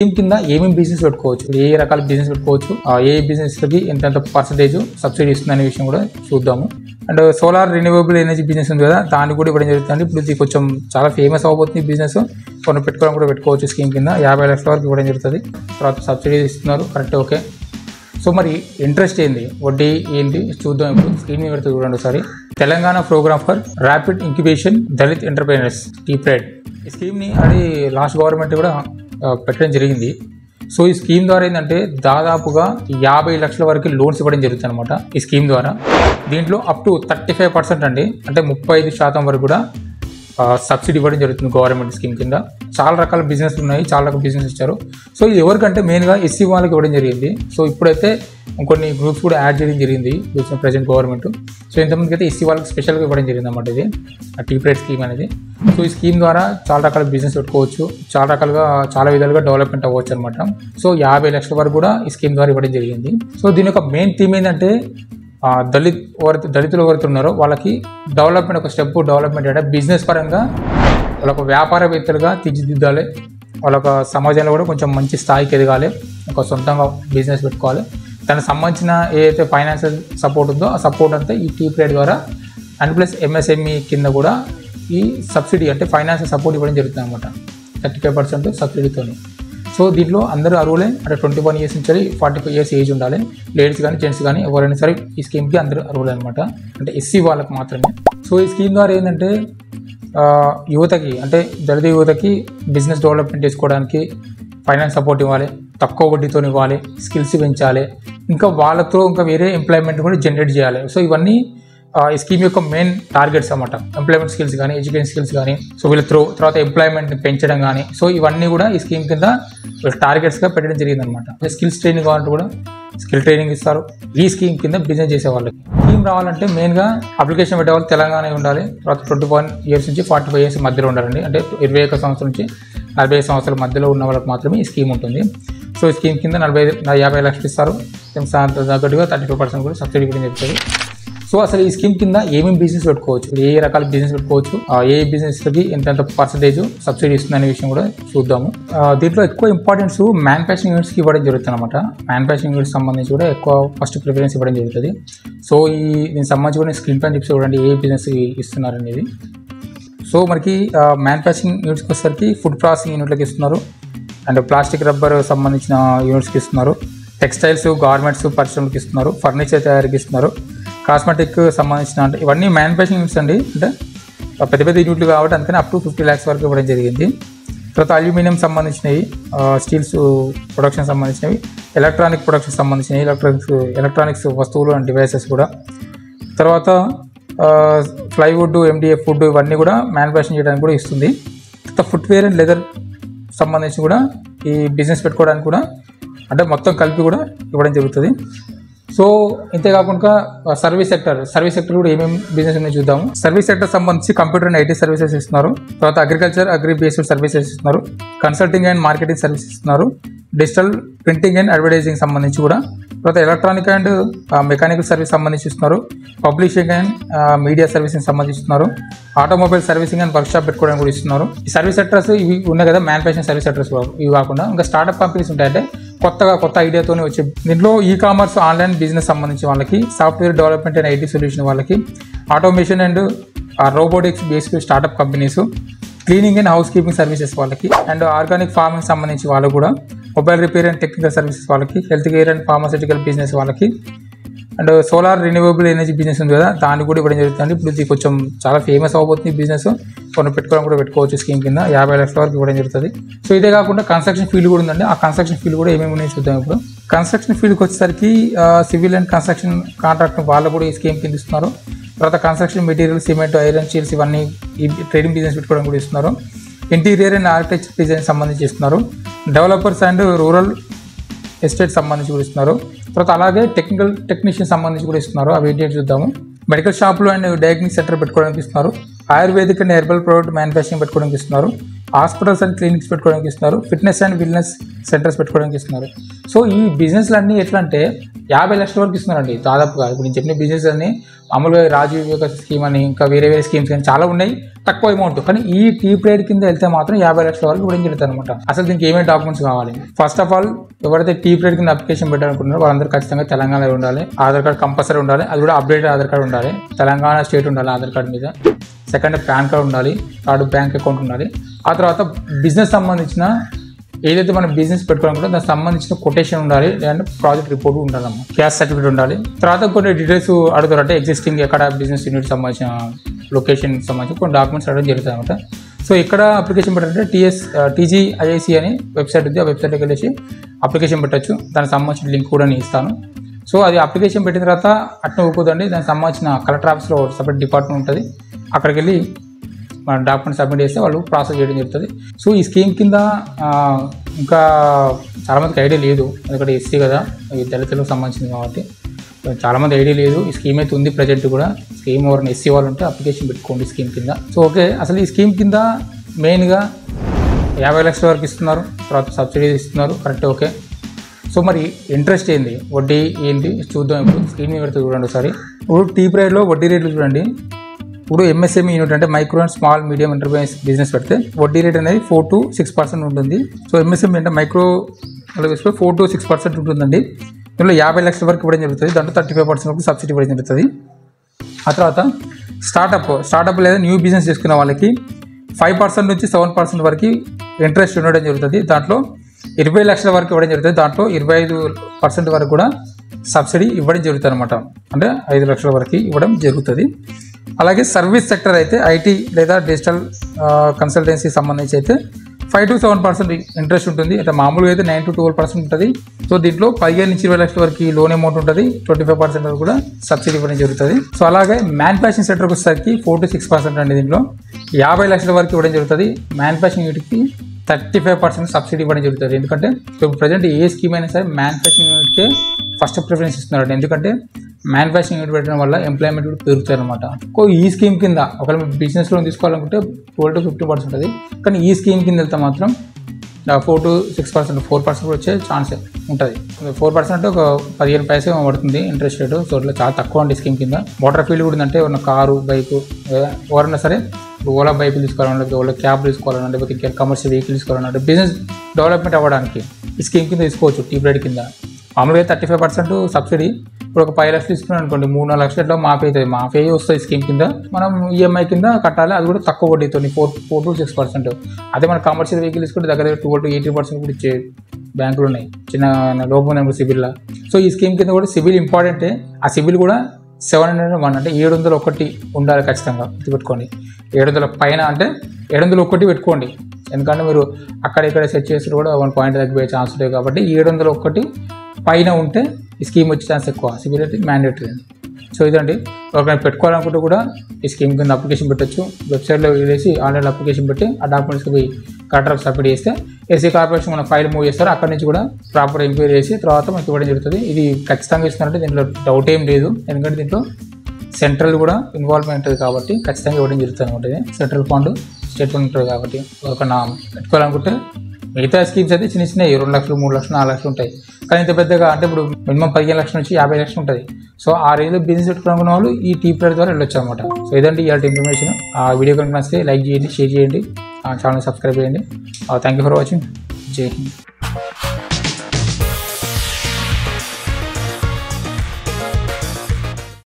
Scheme కింద ఏమేమి business పెట్టుకోవచ్చు, ఏ రకాల బిజినెస్ పెట్టుకోవచ్చు, ఏ బిజినెస్కి ఎంత పర్సెంటేజ్ సబ్సిడీ ఇస్తుందనే విషయం కూడా చూద్దాము. And solar renewable energy business ఉంది కదా, దాన్ని కూడా ఇవ్వడం జరుగుతుంది. ఇప్పుడు ఇది కొంచెం చాలా ఫేమస్ అవబోతుంది బిజినెస్. కొన్ని పెట్టుకోవడం కూడా పెట్టుకోవచ్చు. స్కీమ్ కింద 50 లక్షల వరకు ఇవ్వడం జరుగుతుంది. తర్వాత సబ్సిడీ ఇస్తున్నారు, కరెక్ట్, ఓకే. సో మరి ఇంట్రెస్ట్ ఏంది, వడ్డీ ఏంటి చూద్దాం. ఇప్పుడు స్కీమ్ పెడుతుంది చూడండి ఒకసారి. Telangana program for rapid incubation Dalit entrepreneurs TPRED. ఈ స్కీమ్ని అది లాస్ట్ గవర్నమెంట్ కూడా పెట్టడం జరిగింది. సో ఈ స్కీమ్ ద్వారా ఏంటంటే దాదాపుగా 50 లక్షల వరకు లోన్స్ ఇవ్వడం జరుగుతుంది అనమాట ఈ స్కీమ్ ద్వారా. దీంట్లో అప్ టు 35% అండి, అంటే 35% వరకు కూడా సబ్సిడీ ఇవ్వడం జరుగుతుంది గవర్నమెంట్ స్కీమ్ కింద. చాలా రకాల బిజినెస్ ఉన్నాయి, చాలా రకాల బిజినెస్ ఇచ్చారు. సో ఇది ఎవరికంటే మెయిన్గా SC వాళ్ళకి ఇవ్వడం జరిగింది. సో ఇప్పుడైతే కొన్ని గ్రూప్స్ కూడా యాడ్ చేయడం జరిగింది ప్రజెంట్ గవర్నమెంట్. సో ఇంతమందికి అయితే SC వాళ్ళకి స్పెషల్గా ఇవ్వడం జరిగింది అన్నమాట ఇది TPRED స్కీమ్ అనేది. సో ఈ స్కీమ్ ద్వారా చాలా రకాల బిజినెస్ పెట్టుకోవచ్చు, చాలా విధాలుగా డెవలప్మెంట్ అవ్వచ్చు అనమాట. సో 50 లక్షల వరకు కూడా ఈ స్కీమ్ ద్వారా ఇవ్వడం జరిగింది. సో దీని యొక్క మెయిన్ థీమ్ ఏంటంటే దళితులు ఎవరైతే ఉన్నారో వాళ్ళకి డెవలప్మెంట్, ఒక స్టెప్ డెవలప్మెంట్ అంటే బిజినెస్ పరంగా వాళ్ళొక వ్యాపారవేత్తలుగా తీర్చిదిద్దాలి. వాళ్ళొక సమాజంలో కూడా కొంచెం మంచి స్థాయికి ఎదగాలి, ఒక సొంతంగా బిజినెస్ పెట్టుకోవాలి. దానికి సంబంధించిన ఏదైతే ఫైనాన్షియల్ సపోర్ట్ ఉందో ఆ సపోర్ట్ అంతా ఈ TPRED ద్వారా అండ్ ప్లస్ MSME కింద కూడా ఈ సబ్సిడీ అంటే ఫైనాన్షియల్ సపోర్ట్ ఇవ్వడం జరుగుతుంది అనమాట 35% సబ్సిడీతో. సో దీంట్లో అందరూ అర్హులే, అంటే 21 ఇయర్స్ నుంచి 45 ఇయర్స్ ఏజ్ ఉండాలి. లేడీస్ కానీ జెంట్స్ కానీ ఎవరైనా సరే ఈ స్కీమ్కి అందరూ అర్హులే అనమాట, అంటే SC వాళ్ళకి మాత్రమే. సో ఈ స్కీమ్ ద్వారా ఏంటంటే యువతకి, అంటే దళిత యువతకి బిజినెస్ డెవలప్మెంట్ చేసుకోవడానికి ఫైనాన్స్ సపోర్ట్ ఇవ్వాలి, తక్కువ వడ్డీతో ఇవ్వాలి, స్కిల్స్ పెంచాలి, ఇంకా వాళ్ళతో ఇంకా వేరే ఎంప్లాయ్మెంట్ కూడా జనరేట్ చేయాలి. సో ఇవన్నీ ఈ స్కీమ్ యొక్క మెయిన్ టార్గెట్స్ అన్నమాట. ఎంప్లాయ్మెంట్ స్కిల్స్ కానీ, ఎడ్యుకేషన్ స్కిల్స్ కానీ, సో వీళ్ళ తర్వాత ఎంప్లాయ్మెంట్ పెంచడం కానీ, సో ఇవన్నీ కూడా ఈ స్కీమ్ కింద టార్గెట్స్గా పెట్టడం జరిగింది అనమాట. స్కిల్స్ ట్రైనింగ్ కావాలంటే కూడా స్కిల్ ట్రైనింగ్ ఇస్తారు ఈ స్కీమ్ కింద బిజినెస్ చేసే వాళ్ళకి. స్కీమ్ రావాలంటే మెయిన్గా అప్లికేషన్ పెట్టే వాళ్ళు తెలంగాణ ఉండాలి. తర్వాత 21 ఇయర్స్ నుంచి 45 ఇయర్స్ మధ్యలో ఉండాలండి, అంటే 21 సంవత్సరం నుంచి 45 సంవత్సరాల మధ్యలో ఉన్న వాళ్ళకి మాత్రమే ఈ స్కీమ్ ఉంటుంది. సో ఈ స్కీమ్ కింద 50 లక్షలు ఇస్తారు. తగ్గట్టుగా 35% కూడా సబ్సిడీ కూడా చెప్తారు. సో అసలు ఈ స్కీమ్ కింద ఏమేమి బిజినెస్ పెట్టుకోవచ్చు, ఏ రకాల బిజినెస్ పెట్టుకోవచ్చు, ఏ బిజినెస్కి ఎంత పర్సెంటేజ్ సబ్సిడీ ఇస్తుందనే విషయం కూడా చూద్దాము. దీంట్లో ఎక్కువ ఇంపార్టెన్స్ మ్యానుఫ్యాక్చరింగ్ యూనిట్స్కి ఇవ్వడం జరుగుతుంది అనమాట. మ్యానుఫ్యాక్చరింగ్ యూనిట్స్ సంబంధించి కూడా ఎక్కువ ఫస్ట్ ప్రిఫరెన్స్ ఇవ్వడం జరుగుతుంది. సో దీనికి సంబంధించి కూడా స్క్రీన్ పైన చెప్పి చూడండి ఏ బిజినెస్ ఇస్తున్నారు అనేది. సో మనకి మ్యానుఫ్యాక్చరింగ్ యూనిట్స్కి వచ్చేసరికి ఫుడ్ ప్రాసెసింగ్ యూనిట్లకి ఇస్తున్నారు, అండ్ ప్లాస్టిక్ రబ్బర్ సంబంధించిన యూనిట్స్కి ఇస్తున్నారు, టెక్స్టైల్స్ గార్మెంట్స్ పరిశ్రమలకు ఇస్తున్నారు, ఫర్నిచర్ తయారీకి ఇస్తున్నారు, కాస్మెటిక్ సంబంధించిన, అంటే ఇవన్నీ మ్యానుఫ్యాక్చరింగ్ యూనిట్స్ అండి, అంటే పెద్ద పెద్ద యూనిట్లు కాబట్టి అందుకని అప్ టు 50 lakhs వరకు ఇవ్వడం జరిగింది. తర్వాత అల్యూమినియం సంబంధించినవి, స్టీల్స్ ప్రొడక్షన్ సంబంధించినవి, ఎలక్ట్రానిక్ ప్రొడక్షన్ సంబంధించినవి, ఎలక్ట్రానిక్స్ వస్తువులు అండ్ డివైసెస్ కూడా, తర్వాత ప్లైవుడ్, MDF ఫుడ్ ఇవన్నీ కూడా మ్యానుఫ్యాక్చరింగ్ చేయడానికి కూడా ఇస్తుంది. తర్వాత ఫుట్వేర్ అండ్ లెదర్ సంబంధించి కూడా ఈ బిజినెస్ పెట్టుకోవడానికి కూడా, అంటే మొత్తం కలిపి కూడా ఇవ్వడం జరుగుతుంది. సో ఇంతేకాకుండా సర్వీస్ సెక్టర్ కూడా ఏమేమి బిజినెస్ ఉన్నాయో చూద్దాము. సర్వీస్ సెక్టర్ సంబంధించి కంప్యూటర్ అండ్ IT సర్వీసెస్ ఇస్తున్నారు, తర్వాత అగ్రికల్చర్ అగ్రి బేస్డ్ సర్వీసెస్ ఇస్తున్నారు, కన్సల్టింగ్ అండ్ మార్కెటింగ్ సర్వీసెస్ ఇస్తున్నారు, డిజిటల్ ప్రింటింగ్ అండ్ అడ్వర్టైజింగ్ సంబంధించి కూడా, తర్వాత ఎలక్ట్రానిక్ అండ్ మెకానికల్ సర్వీస్ సంబంధించి ఇస్తున్నారు, పబ్లిషింగ్ అండ్ మీడియా సర్వీసింగ్ సంబంధించి ఇస్తున్నారు, automobile servicing and work shop పెట్టుకోవడానికి కూడా ఇస్తున్నారు. ఈ సర్వీస్ సెక్టర్స్ ఇవి ఉన్నాయి కదా, మ్యానుఫ్యాక్చరింగ్ సర్వీస్ సెక్టర్స్ ఇవి కాకుండా ఇంకా స్టార్ట్అప్ కంపెనీస్ ఉంటాయంటే కొత్త ఐడియాతోనే వచ్చే, దీంట్లో కామర్స్ ఆన్లైన్ బిజినెస్ సంబంధించి వాళ్ళకి, software development and IT solution వాళ్ళకి, automation and robotics based startup companies, cleaning and house keeping services వాళ్ళకి, అండ్ ఆర్గానిక్ ఫార్మింగ్ సంబంధించి వాళ్ళు కూడా, mobile repair and technical services వాళ్ళకి, health care and pharmaceutical business వాళ్ళకి, and solar renewable energy business ఉంది కదా, దాన్ని కూడా ఇవ్వడం జరుగుతుంది. ఇప్పుడు ఇది కొంచెం చాలా ఫేమస్ అవబోతుంది బిజినెస్. కొన్ని పెట్టుకోవడం కూడా పెట్టుకోవచ్చు స్కీమ్ కింద 50 లక్షల వరకు ఇవ్వడం జరుగుతుంది. సో ఇదే కాకుండా కన్స్ట్రక్షన్ ఫీల్డ్ కూడా ఉందండి. ఆ కన్స్ట్రక్షన్ ఫీల్డ్ కూడా ఏమేమి ఉన్నాయో చూద్దాం. ఇప్పుడు కన్స్ట్రక్షన్ ఫీల్డ్కి వచ్చేసరికి సివిల్ అండ్ కన్స్ట్రక్షన్ కాంట్రాక్ట్ వాళ్ళు కూడా ఈ స్కీమ్ కింద ఇస్తున్నారు. తర్వాత construction material, cement, iron, steels ఇవన్నీ ఈ ట్రేడింగ్ బిజినెస్ పెట్టుకోవడం కూడా ఇస్తున్నారు. ఇంటీరియర్ అండ్ ఆర్కిటెక్చర్ డిజైన్ సంబంధించి ఇస్తున్నారు. డెవలపర్స్ అండ్ రూరల్ ఎస్టేట్ సంబంధించి కూడా ఇస్తున్నారు. తర్వాత అలాగే టెక్నీషియన్ సంబంధించి కూడా ఇస్తున్నారు. అవి ఏంటి చూద్దాము. మెడికల్ షాపులు అండ్ డయాగ్నోస్టిక్ సెంటర్ పెట్టుకోవడానికి ఇస్తున్నారు. Ayurvedic and herbal product manufacturing పెట్టుకోవడానికి ఇస్తున్నారు. హాస్పిటల్స్ అండ్ క్లినిక్స్ పెట్టుకోవడానికి ఇస్తున్నారు. ఫిట్నెస్ అండ్ వెల్నెస్ సెంటర్స్ పెట్టుకోవడానికి ఇస్తున్నారు. సో ఈ బిజినెస్లు అన్నీ ఎట్లా అంటే 50 లక్షల వరకు ఇస్తున్నారండి దాదాపుగా. ఇప్పుడు నేను చెప్పిన బిజినెస్ అని మామూలుగా రాజీవ్ వివేక స్కీమ్ అని ఇంకా వేరే స్కీమ్స్ కానీ చాలా ఉన్నాయి, తక్కువ అమౌంట్. కానీ ఈ టీప్ రేట్ కింద వెళ్తే మాత్రం 50 లక్షల వరకు ఇవ్వడం జరుగుతుంది అనమాట. అసలు దీనికి ఏమేమి డాక్యుమెంట్స్ కావాలి? ఫస్ట్ ఆఫ్ ఆల్ ఎవరైతే టీప్ రేట్ కింద అప్లికేషన్ పెట్టాలనుకుంటున్నారో వాళ్ళందరూ ఖచ్చితంగా తెలంగాణలో ఉండాలి, ఆధార్ కార్డ్ కంపల్సరీ ఉండాలి, అది కూడా అప్డేటెడ్ ఆధార్ కార్డ్ ఉండాలి, తెలంగాణ స్టేట్ ఉండాలి ఆధార్ కార్డ్ మీద. సెకండ్ పాన్ కార్డ్ ఉండాలి, థర్డ్ బ్యాంక్ అకౌంట్ ఉండాలి. ఆ తర్వాత బిజినెస్ సంబంధించిన ఏదైతే మనం బిజినెస్ పెట్టుకోవాలనుకుంటే దానికి సంబంధించిన కొటేషన్ ఉండాలి, లేదంటే ప్రాజెక్ట్ రిపోర్ట్ ఉండాలమ్మా, క్యాష్ సర్టిఫికేట్ ఉండాలి. తర్వాత కొన్ని డీటెయిల్స్ అడుగుతారు, అంటే ఎగ్జిస్టింగ్ ఎక్కడ బిజినెస్ యూనిట్ సంబంధించిన లొకేషన్ సంబంధించి కొన్ని డాక్యుమెంట్స్ అడగడం జరుగుతుంది అనమాట. సో ఇక్కడ అప్లికేషన్ పెట్టాలంటే TGIIC అని వెబ్సైట్ ఉంది, ఆ వెబ్సైట్కి వెళ్ళేసి అప్లికేషన్ పెట్టచ్చు. దానికి సంబంధించిన లింక్ కూడా నేను ఇస్తాను. సో అది అప్లికేషన్ పెట్టిన తర్వాత అట్లా ఊపుదండి, దానికి సంబంధించిన కలెక్టర్ ఆఫీస్లో సపరేట్ డిపార్ట్మెంట్ ఉంటుంది, అక్కడికి వెళ్ళి మన డాక్యుమెంట్ సబ్మిట్ చేస్తే వాళ్ళు ప్రాసెస్ చేయడం జరుగుతుంది. సో ఈ స్కీమ్ కింద ఇంకా చాలామందికి ఐడియా లేదు, ఎందుకంటే ఎస్సీ కదా, ఈ దళితులకు సంబంధించింది కాబట్టి చాలామంది ఐడియా లేదు. ఈ స్కీమ్ అయితే ఉంది ప్రజెంట్ కూడా. స్కీమ్ ఎవరైనా ఎస్సీ వాళ్ళు ఉంటే అప్లికేషన్ పెట్టుకోండి స్కీమ్ కింద. సో ఓకే, అసలు ఈ స్కీమ్ కింద మెయిన్గా 50 లక్షల వరకు ఇస్తున్నారు, తర్వాత సబ్సిడీ ఇస్తున్నారు, కరెక్ట్ ఓకే. సో మరి ఇంట్రెస్ట్ ఏంది, వడ్డీ ఏంటి చూద్దాం. ఇప్పుడు స్కీమ్ పెడితే చూడండి ఒకసారి. ఇప్పుడు టీప్ రేట్లో వడ్డీ రేట్లు చూడండి. ఇప్పుడు MSME యూనిట్ అంటే micro and small medium enterprise business పెడితే వడ్డీ రేట్ అనేది 4 to 6% ఉంటుంది. సో MSME అంటే మైక్రో 4 to 6% ఉంటుందండి. దీనిలో 50 లక్షల వరకు ఇవ్వడం జరుగుతుంది, దాంట్లో 35% వరకు సబ్సిడీ ఇవ్వడం జరుగుతుంది. ఆ తర్వాత స్టార్టప్ లేదా న్యూ బిజినెస్ చేసుకున్న వాళ్ళకి 5% నుంచి 7% వరకు ఇంట్రెస్ట్ ఉండడం జరుగుతుంది. దాంట్లో 20 లక్షల వరకు ఇవ్వడం జరుగుతుంది, దాంట్లో 25% వరకు కూడా సబ్సిడీ ఇవ్వడం జరుగుతుంది అనమాట. అంటే 5 లక్షల వరకు ఇవ్వడం జరుగుతుంది. అలాగే సర్వీస్ సెక్టర్ అయితే IT లేదా డిజిటల్ కన్సల్టెన్సీ సంబంధించి అయితే 5 to 7% ఇంట్రెస్ట్ ఉంటుంది. అంటే మామూలుగా అయితే 9 to 12% ఉంటుంది. సో దీంట్లో 15 నుంచి 20 లక్షల వరకు లోన్ అమౌంట్ ఉంటుంది, 25% వరకు కూడా సబ్సిడీ ఇవ్వడం జరుగుతుంది. సో అలాగే మ్యానుఫ్యాక్చరింగ్ సెక్టర్కి వచ్చేసరికి 4 to 6% అండి. దీంట్లో 50 లక్షల వరకు ఇవ్వడం జరుగుతుంది. మ్యానుఫ్యాక్చరింగ్ యూనిట్కి 35% సబ్సిడీ ఇవ్వడం జరుగుతుంది. ఎందుకంటే ఇప్పుడు ప్రజెంట్ ఏ స్కీమ్ అయినా సరే మ్యానుఫ్యాక్చరింగ్ యూనిట్కే ఫస్ట్ ప్రిఫరెన్స్ ఇస్తున్నారు. ఎందుకంటే మ్యానుఫ్యాక్చరింగ్ యూనిట్ పెట్టడం వల్ల ఎంప్లాయ్మెంట్ కూడా పెరుగుతాయి అనమాట. ఈ స్కీమ్ కింద ఒకవేళ మీరు బిజినెస్ లోన్ తీసుకోవాలనుకుంటే 12 to 15% ఉంటుంది. కానీ ఈ స్కీమ్ కింద వెళ్తే మాత్రం 4 to 6%, 4% కూడా వచ్చే ఛాన్స్ ఉంటుంది. 4% ఒక 15 పైసే పడుతుంది ఇంట్రెస్ట్ రేటు. సో ఇట్లా చాలా తక్కువ అండి స్కీమ్ కింద. మోటార్ ఫీల్డ్ కూడా ఉందంటే ఉన్న కారు, బైకు ఎవరైనా సరే ఓలా బైకులు తీసుకోవాలన్నా, లేకపోతే ఓలా క్యాబ్ తీసుకోవాలన్నా, లేకపోతే ఇంకా కమర్షియల్ వెహికల్ తీసుకోవాలన్నా, బిజినెస్ డెవలప్మెంట్ అవ్వడానికి ఈ స్కీమ్ కింద తీసుకోవచ్చు. టీప్ రేట్ కింద మామూలుగా 35% సబ్సిడీ. ఇప్పుడు ఒక 5 లక్షలు తీసుకున్నాం అనుకోండి, 3-4 లక్షల్లో మాఫీ అవుతుంది. మాఫీ వస్తుంది స్కీమ్ కింద. మనం EMI కింద కట్టాలి, అది కూడా తక్కువ వడ్డీతో 4 to 6%. అదే మన కమర్షియల్ వెహికల్ తీసుకుంటే దగ్గర 12 to 18% కూడా ఇచ్చే బ్యాంకులు ఉన్నాయి, చిన్న లోపం నెంబర్ సిబిల్లో. సో ఈ స్కీమ్ కింద కూడా సిబిల్ ఇంపార్టెంటే. ఆ సిబిల్ కూడా 701 అంటే 701 ఉండాలి ఖచ్చితంగా, గుర్తుపెట్టుకోండి. 700 పైన అంటే 701 పెట్టుకోండి. ఎందుకంటే మీరు అక్కడ ఇక్కడ సెట్ చేసి కూడా 1 పాయింట్ తగ్గిపోయే ఛాన్స్ ఉంటాయి. కాబట్టి 701 పైన ఉంటే ఈ స్కీమ్ వచ్చే ఛాన్స్ ఎక్కువ. సిబిల్ అయితే మ్యాండేటరీ. సో ఇదండి, ఎవరికైనా పెట్టుకోవాలనుకుంటే కూడా ఈ స్కీమ్ కింద అప్లికేషన్ పెట్టచ్చు. వెబ్సైట్లో వెళ్ళేసి ఆన్లైన్లో అప్లికేషన్ పెట్టి ఆ డాక్యుమెంట్స్కి పోయి కలెక్టర్ సబ్మిట్ చేస్తే ఎస్సీ కార్పొరేషన్ మన ఫైల్ మూవ్ చేస్తారు. అక్కడి నుంచి కూడా ప్రాపర్ ఎంక్వైరీ చేసి తర్వాత మనకి ఇవ్వడం జరుగుతుంది. ఇది ఖచ్చితంగా ఇస్తున్నారంటే దీంట్లో డౌట్ ఏం లేదు, ఎందుకంటే దీంట్లో సెంట్రల్ కూడా ఇన్వాల్వ్మెంట్ ఉంటుంది కాబట్టి ఖచ్చితంగా ఇవ్వడం జరుగుతుంది అనమాట. ఇది సెంట్రల్ ఫండ్, స్టేట్ ఫండ్ ఉంటుంది కాబట్టి ఎవరికైనా పెట్టుకోవాలనుకుంటే. మిగతా స్కీమ్స్ అయితే చిన్న చిన్న 2 లక్షలు, 3 లక్షలు, 4 లక్షలు ఉంటాయి. కానీ ఇంత పెద్దగా అంటే ఇప్పుడు మినిమం 15 లక్షల నుంచి 50 లక్షలు ఉంటుంది. సో ఆ రేంజ్లో బిజినెస్ పెట్టుకోవాలనుకున్న వాళ్ళు ఈ టీప్ రేట్ ద్వారా వెళ్ళొచ్చు అనమాట. సో ఇదండి ఇలాంటి ఇన్ఫర్మేషన్. ఆ వీడియో కనుక నచ్చితే లైక్ చేయండి, షేర్ చేయండి, ఛానల్ సబ్స్క్రైబ్ చేయండి. Thank you for watching. జై హింద్.